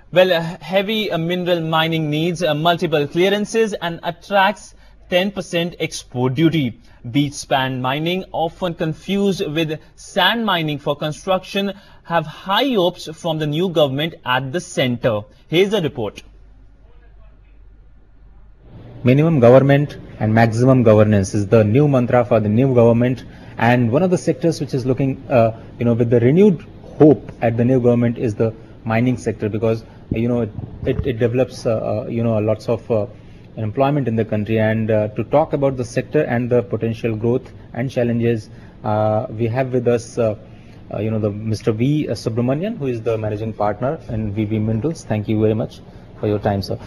Well, heavy mineral mining needs multiple clearances and attracts 10% export duty. Beach span mining, often confused with sand mining for construction, have high hopes from the new government at the center. Here's the report. Minimum government and maximum governance is the new mantra for the new government, and one of the sectors which is looking, with the renewed hope at the new government is the mining sector, because it develops lots of employment in the country. And to talk about the sector and the potential growth and challenges, we have with us the Mr.V.Subramanian, who is the managing partner in VV Minerals. Thank you very much for your time, sir.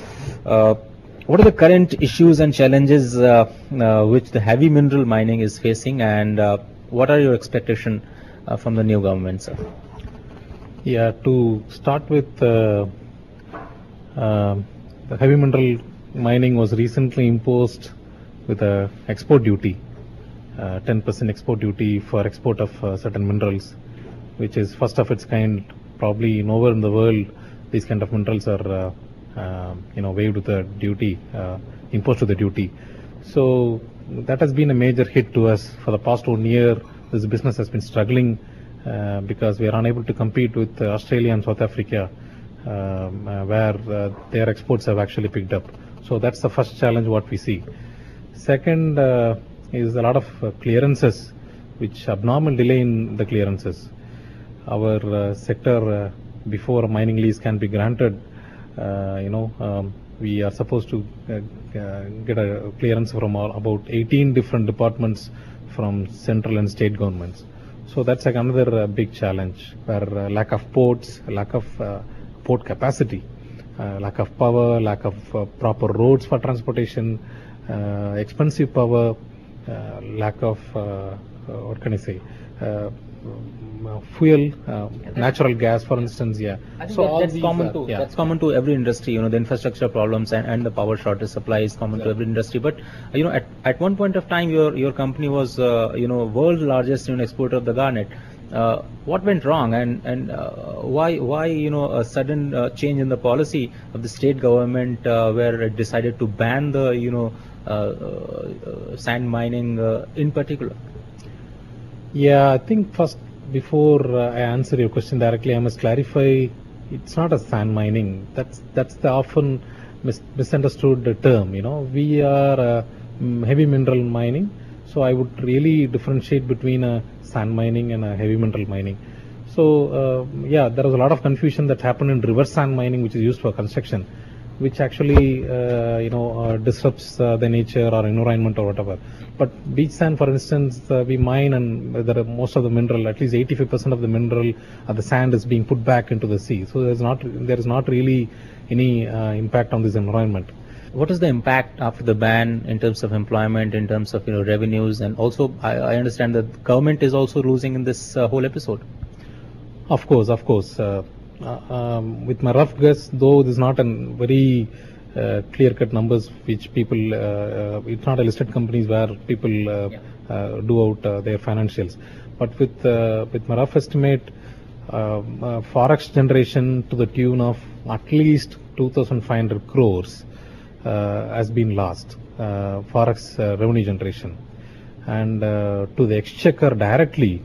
What are the current issues and challenges which the heavy mineral mining is facing, and what are your expectations from the new government, sir? Yeah, to start with, the heavy mineral mining was recently imposed with a export duty, 10% export duty for export of certain minerals, which is first of its kind. Probably nowhere in the world these kind of minerals are waived with the duty, imposed with the duty. So that has been a major hit to us. For the past 1 year, this business has been struggling because we are unable to compete with Australia and South Africa, where their exports have actually picked up. So that's the first challenge what we see. Second is a lot of clearances, which abnormal delay in the clearances. Our sector, before a mining lease can be granted, we are supposed to get a clearance from about 18 different departments from central and state governments. So that's like another big challenge, where lack of ports, lack of port capacity, lack of power, lack of proper roads for transportation, expensive power, lack of what can I say, fuel, natural gas, for instance. Yeah. So that's common to every industry. The infrastructure problems and the power shortage supply is common to every industry. But at one point of time, your company was world's largest exporter of the garnet. What went wrong, and why a sudden change in the policy of the state government, where it decided to ban the sand mining in particular? Yeah, I think first, before I answer your question directly, I must clarify, it's not a sand mining. That's the often misunderstood term. We are heavy mineral mining. So I would really differentiate between a sand mining and a heavy mineral mining. So there was a lot of confusion that happened in reverse sand mining, which is used for construction, which actually disrupts the nature or environment or whatever. But beach sand, for instance, we mine, and most of the mineral, at least 85% of the mineral, the sand is being put back into the sea. So there is not really any impact on this environment. What is the impact after the ban in terms of employment, in terms of revenues, and also I understand that the government is also losing in this whole episode? Of course. With my rough guess, though this is not a very clear-cut numbers which people, it's not a listed companies where people do out their financials. But with my rough estimate, forex generation to the tune of at least 2,500 crores has been lost, forex revenue generation, and to the exchequer directly,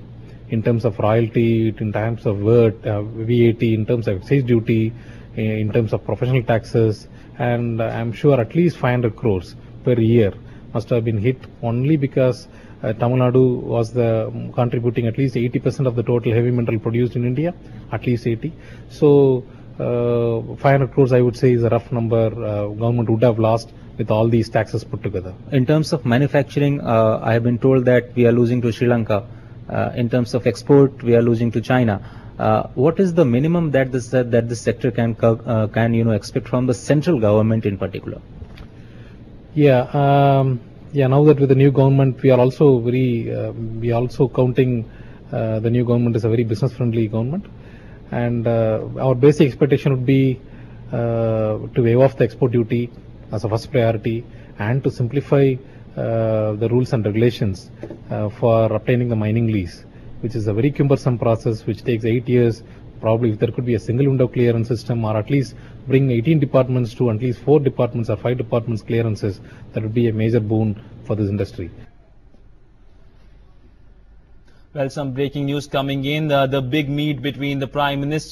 in terms of royalty, in terms of VAT, in terms of excise duty, in terms of professional taxes, and I'm sure at least 500 crores per year must have been hit, only because Tamil Nadu was contributing at least 80% of the total heavy mineral produced in India, at least 80. So 500 crores, I would say, is a rough number government would have lost with all these taxes put together. In terms of manufacturing, I have been told that we are losing to Sri Lanka. In terms of export, we are losing to China. What is the minimum that this sector can expect from the central government in particular? Now that with the new government, we are also counting the new government as a very business-friendly government, and our basic expectation would be to waive off the export duty as a first priority, and to simplify the rules and regulations for obtaining the mining lease, which is a very cumbersome process which takes 8 years. probably if there could be a single window clearance system, or at least bring 18 departments to at least 4 departments or 5 departments clearances, that would be a major boon for this industry. Well, some breaking news coming in. The big meet between the Prime Minister